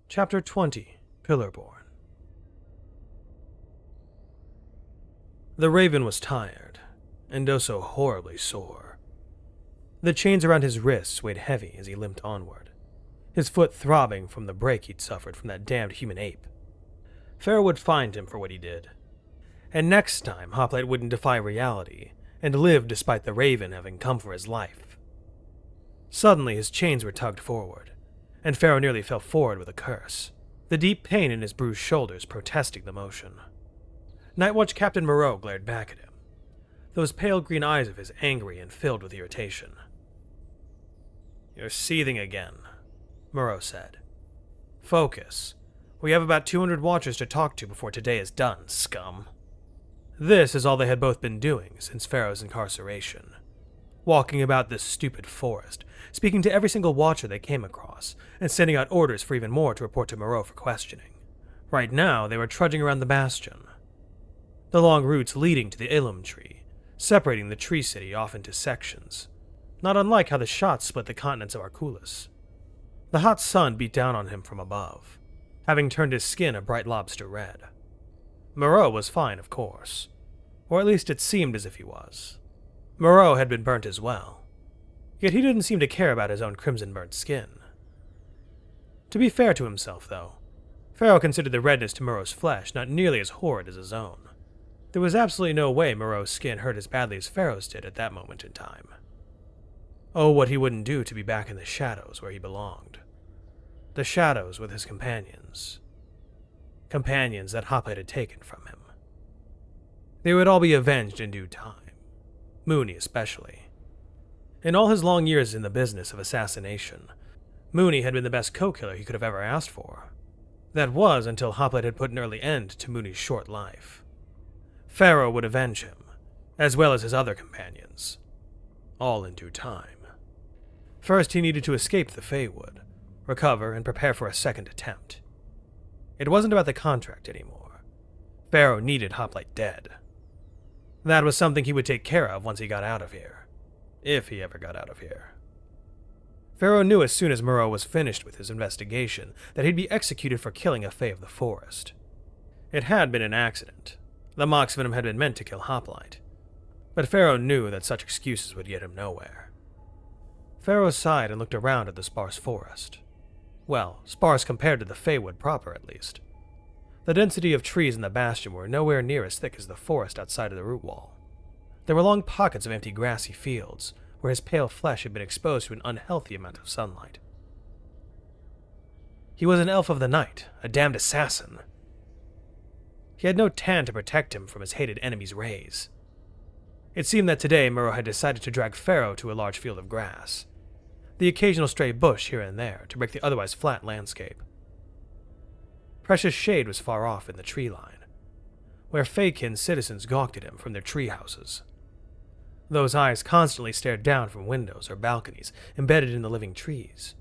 Chapter 20, Pillarborn. The Raven was tired, and oh so horribly sore. The chains around his wrists weighed heavy as he limped onward, his foot throbbing from the break he'd suffered from that damned human ape. Pharaoh would find him for what he did, and next time Hoplite wouldn't defy reality and live despite the Raven having come for his life. Suddenly his chains were tugged forward, and Pharaoh nearly fell forward with a curse, the deep pain in his bruised shoulders protesting the motion. Nightwatch Captain Moreau glared back at him, those pale green eyes of his angry and filled with irritation. "You're seething again," Moreau said. "Focus. We have about 200 watchers to talk to before today is done, scum." This is all they had both been doing since Pharaoh's incarceration. Walking about this stupid forest, speaking to every single watcher they came across, and sending out orders for even more to report to Moreau for questioning. Right now, they were trudging around the bastion, the long routes leading to the Ilum tree, separating the tree city off into sections, not unlike how the shots split the continents of Arculus. The hot sun beat down on him from above, having turned his skin a bright lobster red. Moreau was fine, of course, or at least it seemed as if he was. Moreau had been burnt as well, yet he didn't seem to care about his own crimson-burnt skin. To be fair to himself, though, Pharaoh considered the redness to Moreau's flesh not nearly as horrid as his own. There was absolutely no way Moreau's skin hurt as badly as Pharaoh's did at that moment in time. Oh, what he wouldn't do to be back in the shadows where he belonged. The shadows with his companions. Companions that Hoplite had taken from him. They would all be avenged in due time. Mooney especially. In all his long years in the business of assassination, Mooney had been the best co-killer he could have ever asked for. That was until Hoplite had put an early end to Mooney's short life. Pharaoh would avenge him, as well as his other companions. All in due time. First he needed to escape the Feywood, recover, and prepare for a second attempt. It wasn't about the contract anymore. Pharaoh needed Hoplite dead. That was something he would take care of once he got out of here. If he ever got out of here. Pharaoh knew as soon as Moreau was finished with his investigation that he'd be executed for killing a Fey of the forest. It had been an accident. The mox venom had been meant to kill Hoplite. But Pharaoh knew that such excuses would get him nowhere. Pharaoh sighed and looked around at the sparse forest. Well, sparse compared to the Feywood proper, at least. The density of trees in the bastion were nowhere near as thick as the forest outside of the root wall. There were long pockets of empty grassy fields, where his pale flesh had been exposed to an unhealthy amount of sunlight. He was an elf of the night, a damned assassin. He had no tan to protect him from his hated enemy's rays. It seemed that today Moreau had decided to drag Pharaoh to a large field of grass, the occasional stray bush here and there to break the otherwise flat landscape. Precious shade was far off in the tree line, where Feykin citizens gawked at him from their tree houses. Those eyes constantly stared down from windows or balconies embedded in the living trees,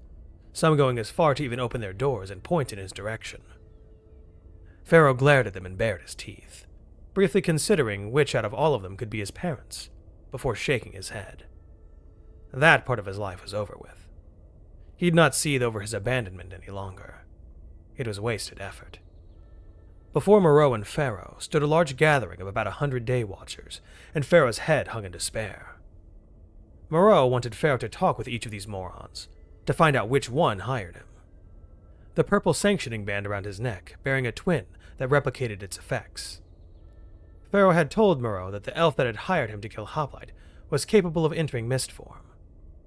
some going as far to even open their doors and point in his direction. Pharaoh glared at them and bared his teeth, briefly considering which out of all of them could be his parents, before shaking his head. That part of his life was over with. He'd not seethe over his abandonment any longer. It was wasted effort. Before Moreau and Pharaoh stood a large gathering of about 100 day watchers, and Pharaoh's head hung in despair. Moreau wanted Pharaoh to talk with each of these morons, to find out which one hired him. The purple sanctioning band around his neck bearing a twin that replicated its effects. Pharaoh had told Moreau that the elf that had hired him to kill Hoplite was capable of entering mist form,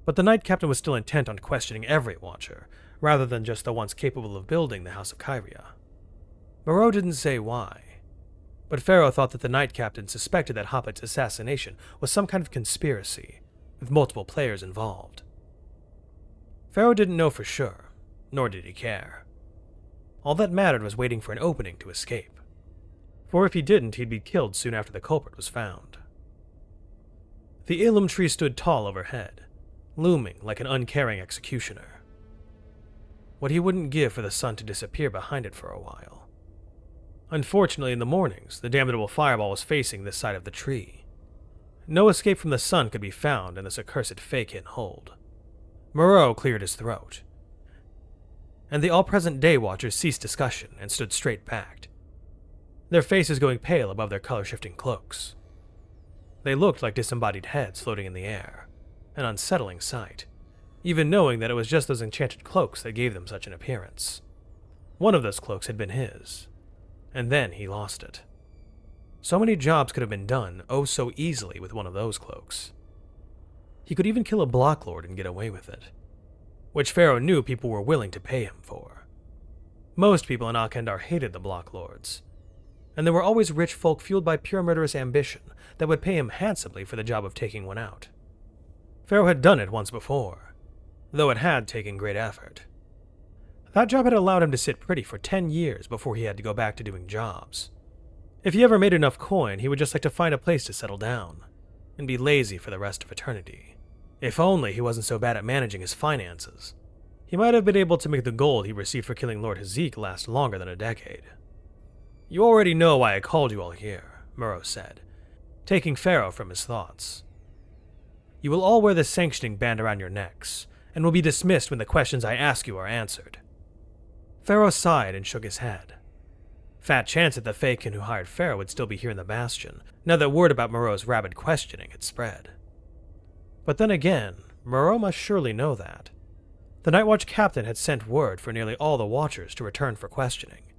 but the Night Captain was still intent on questioning every watcher, rather than just the ones capable of building the House of Kyria. Moreau didn't say why, but Pharaoh thought that the Night Captain suspected that Hoplite's assassination was some kind of conspiracy, with multiple players involved. Pharaoh didn't know for sure, nor did he care. All that mattered was waiting for an opening to escape, for if he didn't, he'd be killed soon after the culprit was found. The Ilum tree stood tall overhead, looming like an uncaring executioner. What he wouldn't give for the sun to disappear behind it for a while. Unfortunately, in the mornings, the damnable fireball was facing this side of the tree. No escape from the sun could be found in this accursed Feykin hold. Moreau cleared his throat. and the all-present day watchers ceased discussion and stood straight-backed, their faces going pale above their color-shifting cloaks. They looked like disembodied heads floating in the air, an unsettling sight, even knowing that it was just those enchanted cloaks that gave them such an appearance. One of those cloaks had been his, and then he lost it. So many jobs could have been done oh so easily with one of those cloaks. He could even kill a block lord and get away with it, which Pharaoh knew people were willing to pay him for. Most people in Akandar hated the block lords, and there were always rich folk fueled by pure murderous ambition that would pay him handsomely for the job of taking one out. Pharaoh had done it once before, though it had taken great effort. That job had allowed him to sit pretty for 10 years before he had to go back to doing jobs. If he ever made enough coin, he would just like to find a place to settle down, and be lazy for the rest of eternity. If only he wasn't so bad at managing his finances. He might have been able to make the gold he received for killing Lord Hazik last longer than a decade. "You already know why I called you all here," Murrow said, taking Pharaoh from his thoughts. "You will all wear the sanctioning band around your necks, and will be dismissed when the questions I ask you are answered." Pharaoh sighed and shook his head. Fat chance that the Fakin who hired Pharaoh would still be here in the Bastion, now that word about Murrow's rabid questioning had spread. But then again, Murrow must surely know that. The Night Watch captain had sent word for nearly all the Watchers to return for questioning.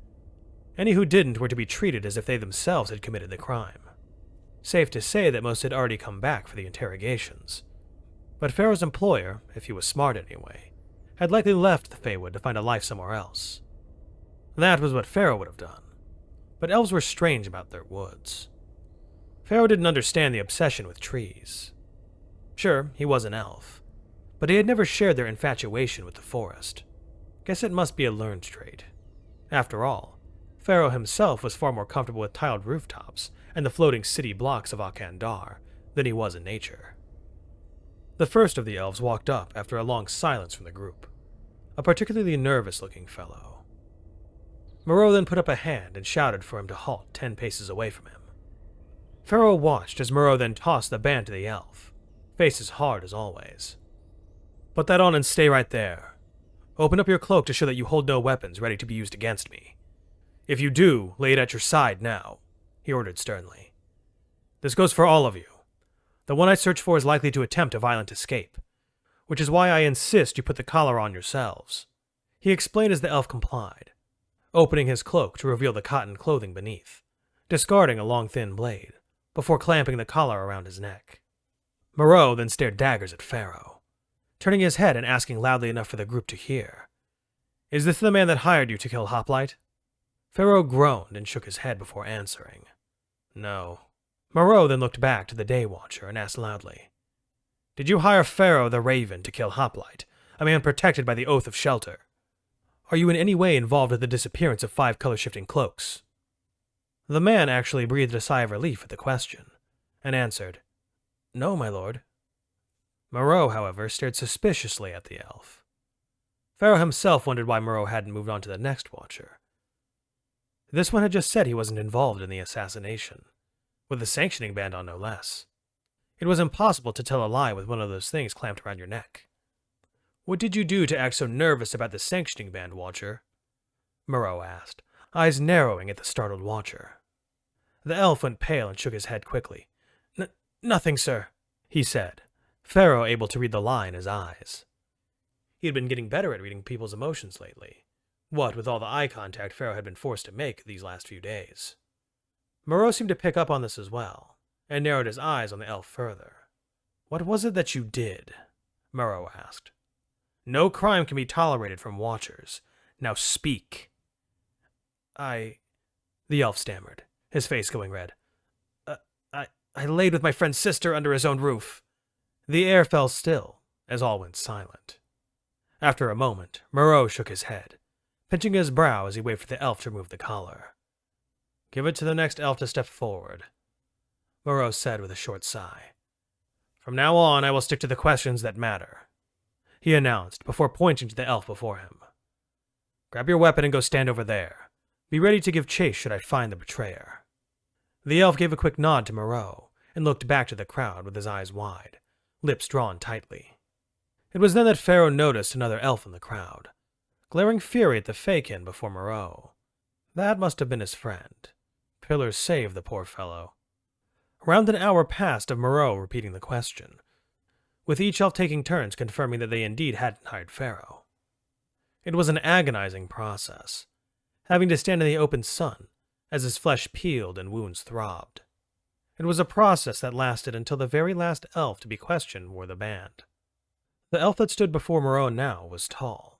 Any who didn't were to be treated as if they themselves had committed the crime. Safe to say that most had already come back for the interrogations. But Pharaoh's employer, if he was smart anyway, had likely left the Feywood to find a life somewhere else. That was what Pharaoh would have done. But elves were strange about their woods. Pharaoh didn't understand the obsession with trees. Sure, he was an elf, but he had never shared their infatuation with the forest. Guess it must be a learned trait. After all, Pharaoh himself was far more comfortable with tiled rooftops and the floating city blocks of Akandar than he was in nature. The first of the elves walked up after a long silence from the group, a particularly nervous-looking fellow. Moreau then put up a hand and shouted for him to halt 10 paces away from him. Pharaoh watched as Moreau then tossed the band to the elf, face as hard as always. "Put that on and stay right there. Open up your cloak to show that you hold no weapons ready to be used against me. If you do, lay it at your side now," he ordered sternly. "This goes for all of you. The one I search for is likely to attempt a violent escape, which is why I insist you put the collar on yourselves," he explained as the elf complied, opening his cloak to reveal the cotton clothing beneath, discarding a long thin blade, before clamping the collar around his neck. Moreau then stared daggers at Pharaoh, turning his head and asking loudly enough for the group to hear, "Is this the man that hired you to kill Hoplite?" Pharaoh groaned and shook his head before answering, "No." Moreau then looked back to the Day Watcher and asked loudly, "Did you hire Pharaoh the Raven to kill Hoplite, a man protected by the Oath of Shelter? Are you in any way involved with the disappearance of 5 color-shifting cloaks?" The man actually breathed a sigh of relief at the question, and answered, "No, my lord." Moreau, however, stared suspiciously at the elf. Pharaoh himself wondered why Moreau hadn't moved on to the next Watcher. This one had just said he wasn't involved in the assassination, with the sanctioning band on no less. It was impossible to tell a lie with one of those things clamped around your neck. "What did you do to act so nervous about the sanctioning band, Watcher?" Moreau asked, eyes narrowing at the startled Watcher. The elf went pale and shook his head quickly. Nothing, sir," he said, Pharaoh able to read the lie in his eyes. He had been getting better at reading people's emotions lately, what with all the eye contact Pharaoh had been forced to make these last few days. Moreau seemed to pick up on this as well, and narrowed his eyes on the elf further. "What was it that you did?" Moreau asked. "No crime can be tolerated from Watchers. Now speak." The elf stammered, his face going red. I laid with my friend's sister under his own roof." The air fell still, as all went silent. After a moment, Moreau shook his head, pinching his brow as he waited for the elf to remove the collar. "Give it to the next elf to step forward," Moreau said with a short sigh. "From now on, I will stick to the questions that matter," he announced before pointing to the elf before him. "Grab your weapon and go stand over there. Be ready to give chase should I find the betrayer." The elf gave a quick nod to Moreau and looked back to the crowd with his eyes wide, lips drawn tightly. It was then that Pharaoh noticed another elf in the crowd, glaring fury at the Fakin before Moreau. That must have been his friend. Pillars saved the poor fellow. Around an hour passed of Moreau repeating the question, with each elf taking turns confirming that they indeed hadn't hired Pharaoh. It was an agonizing process, having to stand in the open sun as his flesh peeled and wounds throbbed. It was a process that lasted until the very last elf to be questioned wore the band. The elf that stood before Moreau now was tall.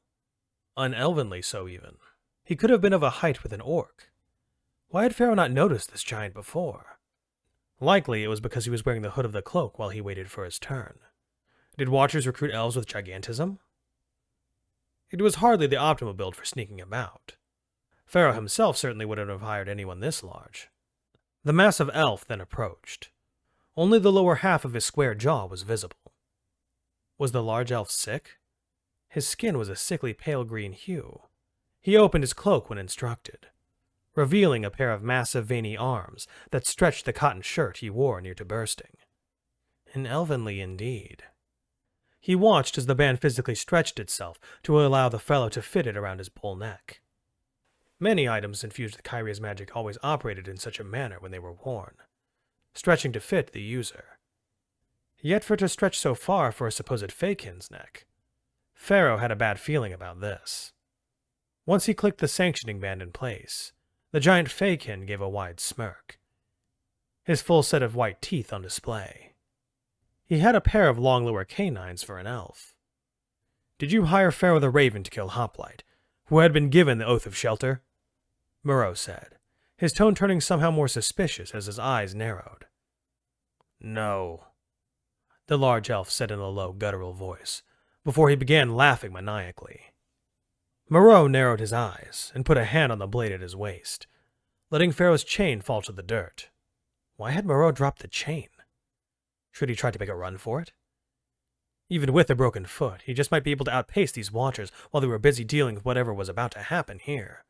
Unelvenly so, even. He could have been of a height with an orc. Why had Pharaoh not noticed this giant before? Likely it was because he was wearing the hood of the cloak while he waited for his turn. Did Watchers recruit elves with gigantism? It was hardly the optimal build for sneaking about. Pharaoh himself certainly wouldn't have hired anyone this large. The massive elf then approached. Only the lower half of his square jaw was visible. Was the large elf sick? His skin was a sickly pale green hue. He opened his cloak when instructed, revealing a pair of massive veiny arms that stretched the cotton shirt he wore near to bursting. And elvenly indeed. He watched as the band physically stretched itself to allow the fellow to fit it around his bull neck. Many items infused with Kyria's magic always operated in such a manner when they were worn, stretching to fit the user. Yet for it to stretch so far for a supposed Fakin's neck, Pharaoh had a bad feeling about this. Once he clicked the sanctioning band in place, the giant Fakin gave a wide smirk, his full set of white teeth on display. He had a pair of long lower canines for an elf. "Did you hire Pharaoh the Raven to kill Hoplite, who had been given the Oath of Shelter?" Moreau said, his tone turning somehow more suspicious as his eyes narrowed. "No," the large elf said in a low, guttural voice, before he began laughing maniacally. Moreau narrowed his eyes and put a hand on the blade at his waist, letting Pharaoh's chain fall to the dirt. Why had Moreau dropped the chain? Should he try to make a run for it? Even with a broken foot, he just might be able to outpace these Watchers while they were busy dealing with whatever was about to happen here.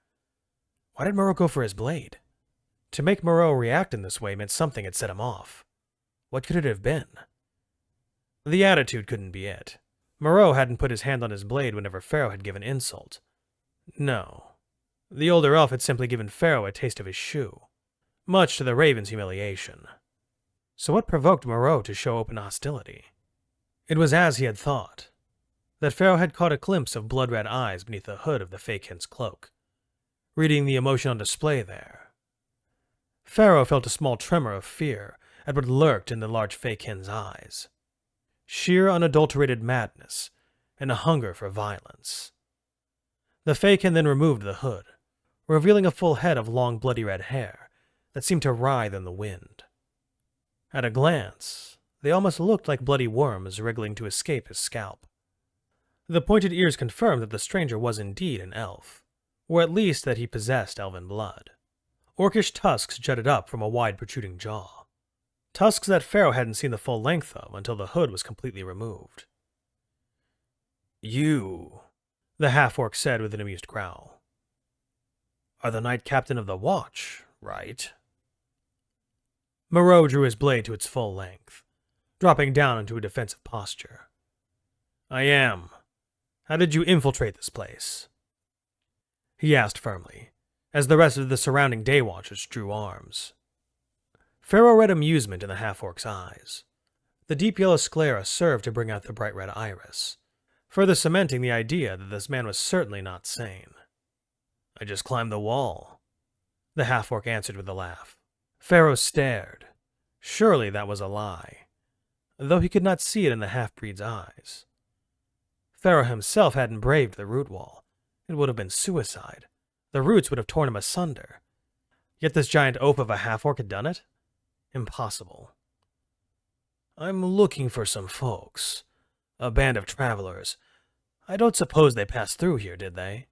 Why did Moreau go for his blade? To make Moreau react in this way meant something had set him off. What could it have been? The attitude couldn't be it. Moreau hadn't put his hand on his blade whenever Pharaoh had given insult. No. The older elf had simply given Pharaoh a taste of his shoe, much to the Raven's humiliation. So what provoked Moreau to show open hostility? It was as he had thought, that Pharaoh had caught a glimpse of blood-red eyes beneath the hood of the Fakin's cloak, reading the emotion on display there. Pharaoh felt a small tremor of fear at what lurked in the large Fakin's eyes. Sheer unadulterated madness and a hunger for violence. The Fakin then removed the hood, revealing a full head of long bloody red hair that seemed to writhe in the wind. At a glance, they almost looked like bloody worms wriggling to escape his scalp. The pointed ears confirmed that the stranger was indeed an elf, or at least that he possessed elven blood. Orcish tusks jutted up from a wide protruding jaw. Tusks that Pharaoh hadn't seen the full length of until the hood was completely removed. "You," the half-orc said with an amused growl, "are the Knight Captain of the Watch, right?" Moreau drew his blade to its full length, dropping down into a defensive posture. "I am. How did you infiltrate this place?" he asked firmly, as the rest of the surrounding Day Watchers drew arms. Pharaoh read amusement in the half-orc's eyes. The deep yellow sclera served to bring out the bright red iris, further cementing the idea that this man was certainly not sane. "I just climbed the wall," the half-orc answered with a laugh. Pharaoh stared. Surely that was a lie, though he could not see it in the half-breed's eyes. Pharaoh himself hadn't braved the root wall. It would have been suicide. The roots would have torn him asunder. Yet this giant oaf of a half-orc had done it? Impossible. "I'm looking for some folks. A band of travelers. I don't suppose they passed through here, did they?"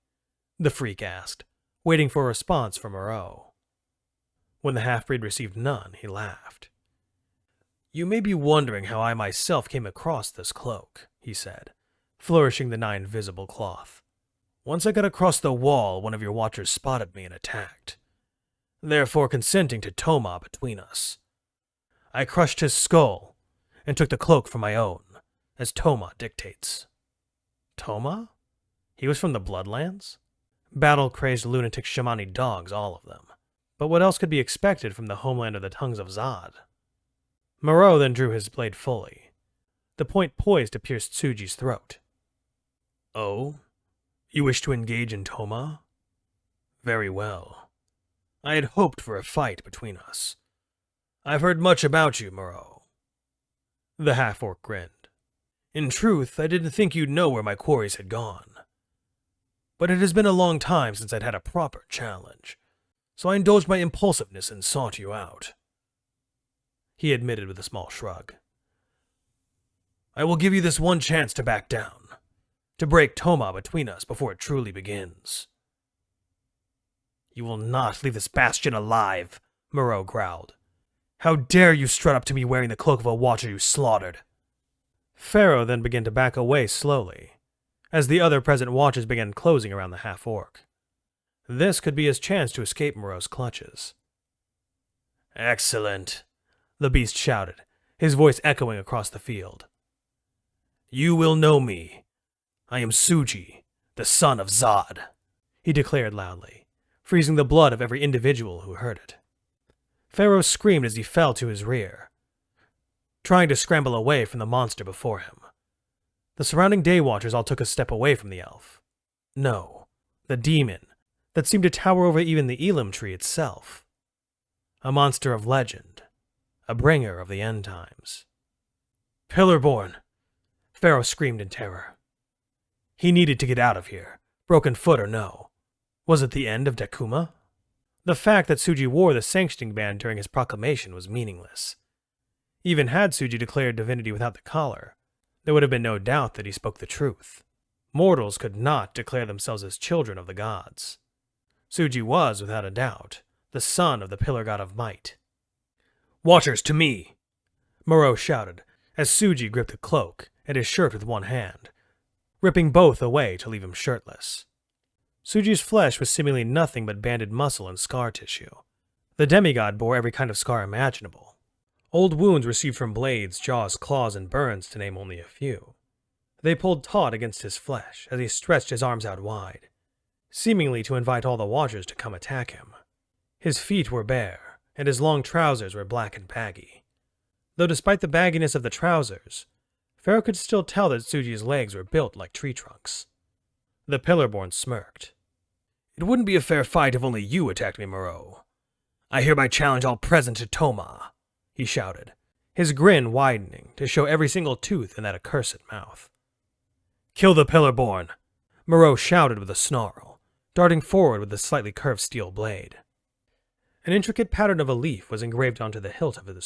the freak asked, waiting for a response from Moreau. When the half-breed received none, he laughed. "You may be wondering how I myself came across this cloak," he said, flourishing the 9 visible cloth. "Once I got across the wall, one of your Watchers spotted me and attacked, therefore consenting to Toma between us. I crushed his skull and took the cloak for my own, as Toma dictates." "Toma?" He was from the Bloodlands? Battle-crazed lunatic shamani dogs, all of them. But what else could be expected from the homeland of the tongues of Zod? Moreau then drew his blade fully, the point poised to pierce Tsuji's throat. Oh? You wish to engage in Toma? Very well. I had hoped for a fight between us. I've heard much about you, Moreau. The half-orc grinned. In truth, I didn't think you'd know where my quarries had gone. But it has been a long time since I'd had a proper challenge, so I indulged my impulsiveness and sought you out. He admitted with a small shrug. I will give you this one chance to back down, to break Toma between us before it truly begins. You will not leave this bastion alive, Moreau growled. How dare you strut up to me wearing the cloak of a watcher you slaughtered? Pharaoh then began to back away slowly, as the other present watchers began closing around the half-orc. This could be his chance to escape Moreau's clutches. Excellent, the beast shouted, his voice echoing across the field. You will know me. I am Tsuji, the son of Zod, he declared loudly, freezing the blood of every individual who heard it. Pharaoh screamed as he fell to his rear, trying to scramble away from the monster before him. The surrounding day watchers all took a step away from the elf. No, the demon that seemed to tower over even the Elam tree itself. A monster of legend, a bringer of the end times. Pillarborn! Pharaoh screamed in terror. He needed to get out of here, broken foot or no. Was it the end of Dekuma? The fact that Tsuji wore the sanctioning band during his proclamation was meaningless. Even had Tsuji declared divinity without the collar, there would have been no doubt that he spoke the truth. Mortals could not declare themselves as children of the gods. Tsuji was, without a doubt, the son of the Pillar God of Might. Watchers, to me! Moreau shouted, as Tsuji gripped the cloak and his shirt with one hand, ripping both away to leave him shirtless. Tsuji's flesh was seemingly nothing but banded muscle and scar tissue. The demigod bore every kind of scar imaginable. Old wounds received from blades, jaws, claws, and burns, to name only a few. They pulled taut against his flesh as he stretched his arms out wide, seemingly to invite all the watchers to come attack him. His feet were bare, and his long trousers were black and baggy. Though despite the bagginess of the trousers, Pharaoh could still tell that Tsuji's legs were built like tree trunks. The Pillarborn smirked. It wouldn't be a fair fight if only you attacked me, Moreau. I hereby challenge all present to Toma, he shouted, his grin widening to show every single tooth in that accursed mouth. Kill the Pillarborn, Moreau shouted with a snarl, darting forward with the slightly curved steel blade. An intricate pattern of a leaf was engraved onto the hilt of the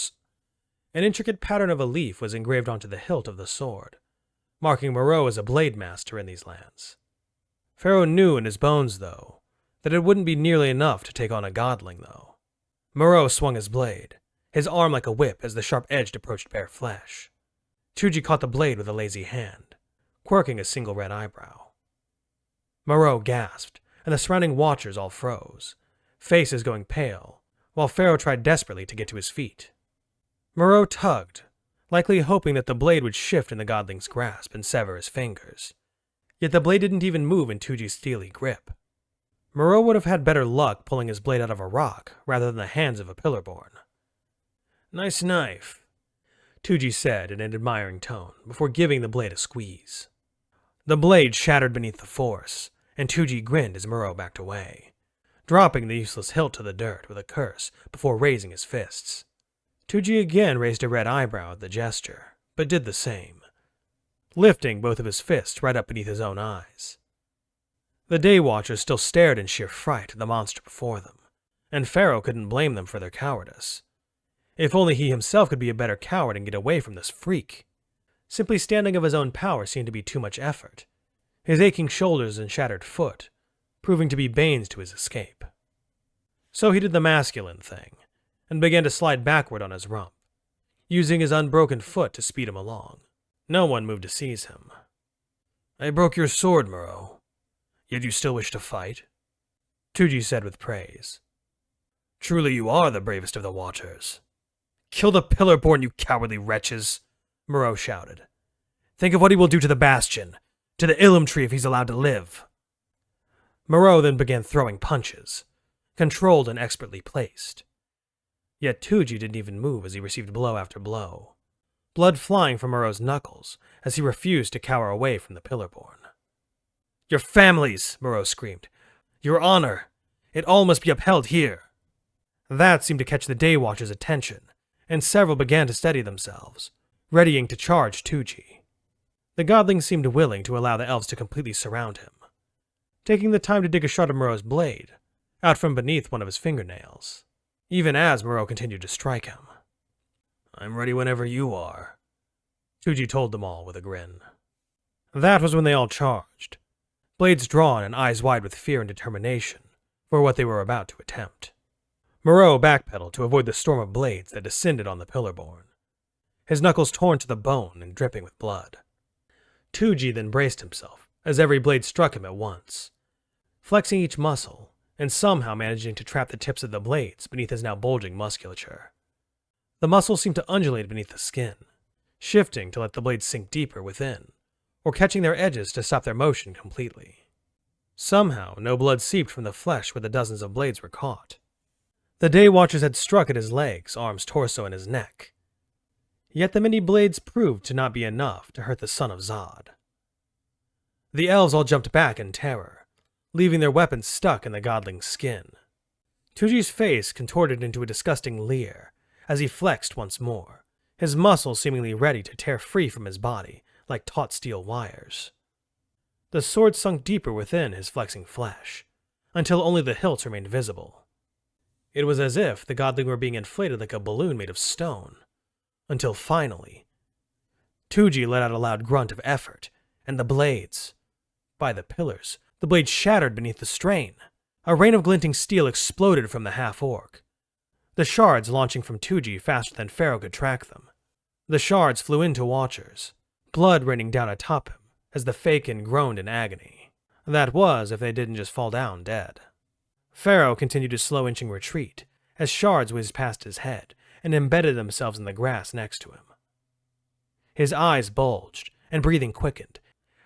sword, marking Moreau as a blade master in these lands. Pharaoh knew in his bones, though, that it wouldn't be nearly enough to take on a godling, though. Moreau swung his blade, his arm like a whip as the sharp edge approached bare flesh. Tsuji caught the blade with a lazy hand, quirking a single red eyebrow. Moreau gasped, and the surrounding watchers all froze, faces going pale, while Pharaoh tried desperately to get to his feet. Moreau tugged, likely hoping that the blade would shift in the godling's grasp and sever his fingers. Yet the blade didn't even move in Tsuji's steely grip. Moreau would have had better luck pulling his blade out of a rock rather than the hands of a Pillarborn. Nice knife, Tsuji said in an admiring tone before giving the blade a squeeze. The blade shattered beneath the force, and Tsuji grinned as Moreau backed away, dropping the useless hilt to the dirt with a curse before raising his fists. Tsuji again raised a red eyebrow at the gesture, but did the same, lifting both of his fists right up beneath his own eyes. The day watchers still stared in sheer fright at the monster before them, and Pharaoh couldn't blame them for their cowardice. If only he himself could be a better coward and get away from this freak. Simply standing of his own power seemed to be too much effort, his aching shoulders and shattered foot proving to be banes to his escape. So he did the masculine thing, and began to slide backward on his rump, using his unbroken foot to speed him along. No one moved to seize him. I broke your sword, Moreau. Yet you still wish to fight? Tsuji said with praise. Truly you are the bravest of the watchers. Kill the Pillarborn, you cowardly wretches, Moreau shouted. Think of what he will do to the bastion, To the Ilum Tree if he's allowed to live. Moreau then began throwing punches, controlled and expertly placed. Yet Tuji didn't even move as he received blow after blow, blood flying from Moreau's knuckles as he refused to cower away from the Pillarborn. "Your families!" Moreau screamed. "Your honor! It all must be upheld here!" That seemed to catch the Daywatchers' attention, and several began to steady themselves, readying to charge Tuji. The godling seemed willing to allow the elves to completely surround him, taking the time to dig a shot of Moreau's blade, out from beneath one of his fingernails, even as Moreau continued to strike him. "I'm ready whenever you are," Tuji told them all with a grin. That was when they all charged, blades drawn and eyes wide with fear and determination for what they were about to attempt. Moreau backpedaled to avoid the storm of blades that descended on the Pillarborn, his knuckles torn to the bone and dripping with blood. Tuji then braced himself as every blade struck him at once, flexing each muscle and somehow managing to trap the tips of the blades beneath his now bulging musculature. The muscles seemed to undulate beneath the skin, shifting to let the blades sink deeper within, or catching their edges to stop their motion completely. Somehow, no blood seeped from the flesh where the dozens of blades were caught. The Daywatchers had struck at his legs, arms, torso, and his neck. Yet the many blades proved to not be enough to hurt the son of Zod. The elves all jumped back in terror, leaving their weapons stuck in the godling's skin. Tuji's face contorted into a disgusting leer as he flexed once more, his muscles seemingly ready to tear free from his body like taut steel wires. The sword sunk deeper within his flexing flesh, until only the hilt remained visible. It was as if the godling were being inflated like a balloon made of stone, until finally, Tuji let out a loud grunt of effort, and the blades, by the pillars, the blades shattered beneath the strain. A rain of glinting steel exploded from the half-orc, the shards launching from Tuji faster than Pharaoh could track them. The shards flew into Watchers, blood raining down atop him as the Fakin groaned in agony. That was if they didn't just fall down dead. Pharaoh continued his slow-inching retreat as shards whizzed past his head and embedded themselves in the grass next to him. His eyes bulged and breathing quickened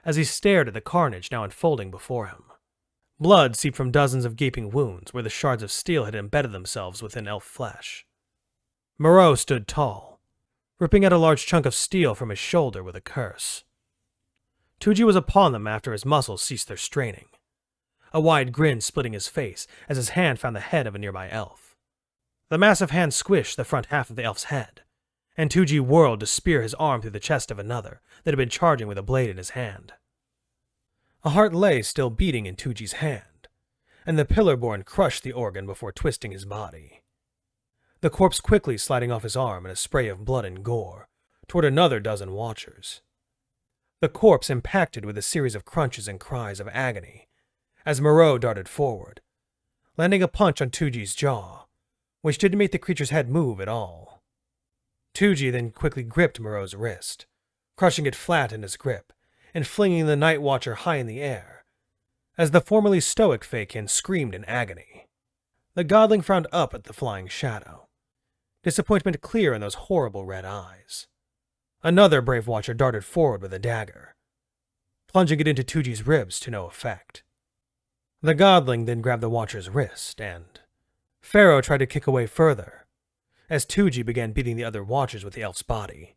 as he stared at the carnage now unfolding before him. Blood seeped from dozens of gaping wounds where the shards of steel had embedded themselves within elf flesh. Moreau stood tall, ripping out a large chunk of steel from his shoulder with a curse. Tuji was upon them after his muscles ceased their straining, a wide grin splitting his face as his hand found the head of a nearby elf. The massive hand squished the front half of the elf's head, and Tuji whirled to spear his arm through the chest of another that had been charging with a blade in his hand. A heart lay still beating in Tuji's hand, and the Pillarborn crushed the organ before twisting his body, the corpse quickly sliding off his arm in a spray of blood and gore toward another dozen Watchers. The corpse impacted with a series of crunches and cries of agony as Moreau darted forward, landing a punch on Tuji's jaw, which didn't make the creature's head move at all. Tuji then quickly gripped Moreau's wrist, crushing it flat in his grip and flinging the Night Watcher high in the air, as the formerly stoic Fakin screamed in agony. The godling frowned up at the flying shadow, disappointment clear in those horrible red eyes. Another brave Watcher darted forward with a dagger, plunging it into Tuji's ribs to no effect. The godling then grabbed the Watcher's wrist, and Pharaoh tried to kick away further, as Tuji began beating the other Watchers with the elf's body,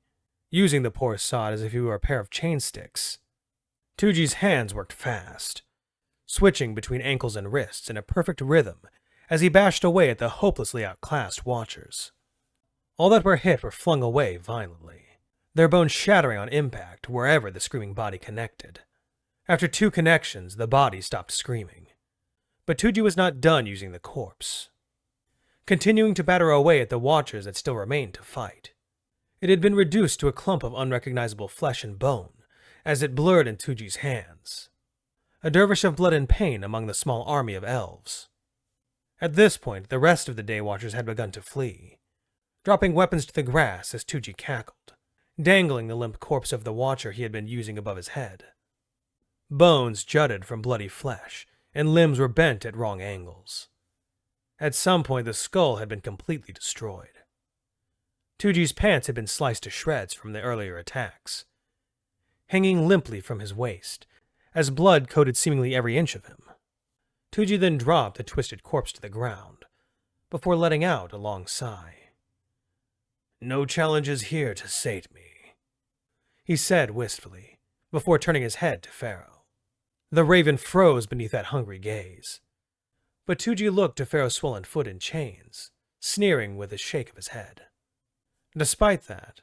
using the poor sod as if he were a pair of chain sticks. Tuji's hands worked fast, switching between ankles and wrists in a perfect rhythm as he bashed away at the hopelessly outclassed Watchers. All that were hit were flung away violently, their bones shattering on impact wherever the screaming body connected. After 2 connections, the body stopped screaming, but Tuji was not done using the corpse, continuing to batter away at the Watchers that still remained to fight. It had been reduced to a clump of unrecognizable flesh and bone as it blurred in Tuji's hands, a dervish of blood and pain among the small army of elves. At this point, the rest of the Daywatchers had begun to flee, dropping weapons to the grass as Tuji cackled, dangling the limp corpse of the Watcher he had been using above his head. Bones jutted from bloody flesh, and limbs were bent at wrong angles. At some point, the skull had been completely destroyed. Tuji's pants had been sliced to shreds from the earlier attacks, hanging limply from his waist as blood coated seemingly every inch of him. Tuji then dropped the twisted corpse to the ground, before letting out a long sigh. "No challenges here to sate me," he said wistfully, before turning his head to Pharaoh. The raven froze beneath that hungry gaze, but Tuji looked to Pharaoh's swollen foot in chains, sneering with a shake of his head. Despite that,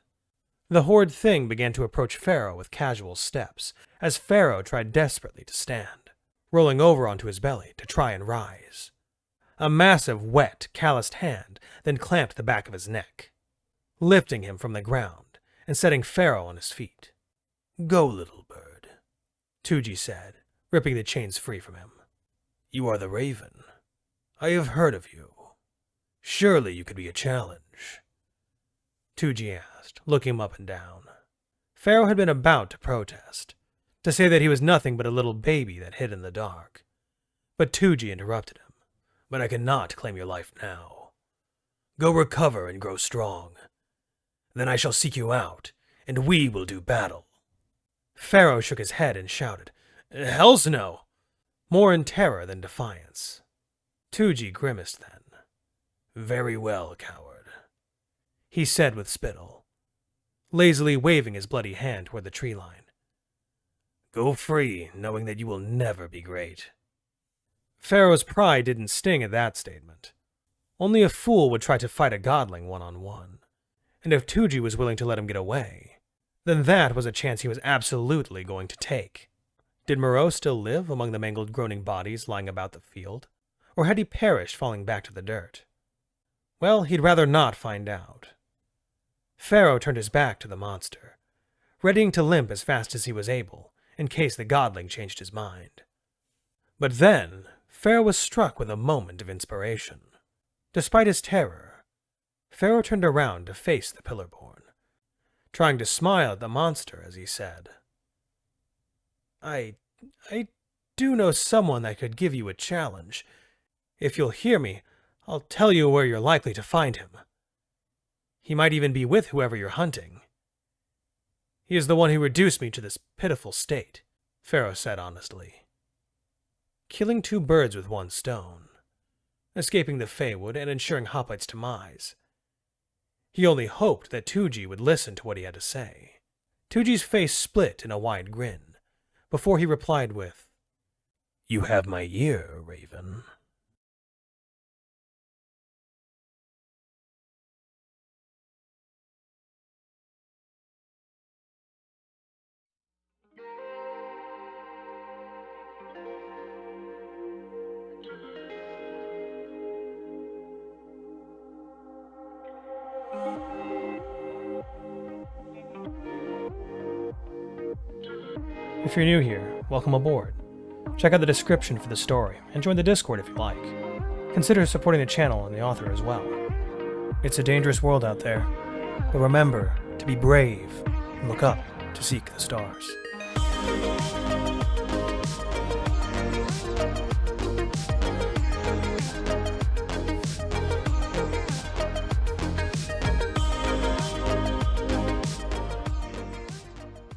the horrid thing began to approach Pharaoh with casual steps, as Pharaoh tried desperately to stand, rolling over onto his belly to try and rise. A massive, wet, calloused hand then clamped the back of his neck, lifting him from the ground and setting Pharaoh on his feet. "Go, little bird," Tuji said, ripping the chains free from him. "You are the raven. I have heard of you. Surely you could be a challenge," Tuji asked, looking him up and down. Pharaoh had been about to protest, to say that he was nothing but a little baby that hid in the dark. But Tuji interrupted him. "But I cannot claim your life now. Go recover and grow strong. Then I shall seek you out, and we will do battle." Pharaoh shook his head and shouted, "Hells no!" more in terror than defiance. Tuji grimaced then. "Very well, coward," he said with spittle, lazily waving his bloody hand toward the tree line. "Go free, knowing that you will never be great." Pharaoh's pride didn't sting at that statement. Only a fool would try to fight a godling one-on-one. And if Tuji was willing to let him get away, then that was a chance he was absolutely going to take. Did Moreau still live among the mangled, groaning bodies lying about the field? Or had he perished falling back to the dirt? Well, he'd rather not find out. Pharaoh turned his back to the monster, readying to limp as fast as he was able, in case the godling changed his mind. But then, Pharaoh was struck with a moment of inspiration. Despite his terror, Pharaoh turned around to face the Pillarborn, trying to smile at the monster as he said, I do know someone that could give you a challenge. If you'll hear me, I'll tell you where you're likely to find him. He might even be with whoever you're hunting. He is the one who reduced me to this pitiful state," Pharaoh said honestly. Killing 2 birds with 1 stone, escaping the Feywood and ensuring Hoplite's demise. He only hoped that Tuji would listen to what he had to say. Tuji's face split in a wide grin, before he replied with, "You have my ear, Raven." If you're new here, welcome aboard. Check out the description for the story, and join the Discord if you like. Consider supporting the channel and the author as well. It's a dangerous world out there, but remember to be brave and look up to seek the stars.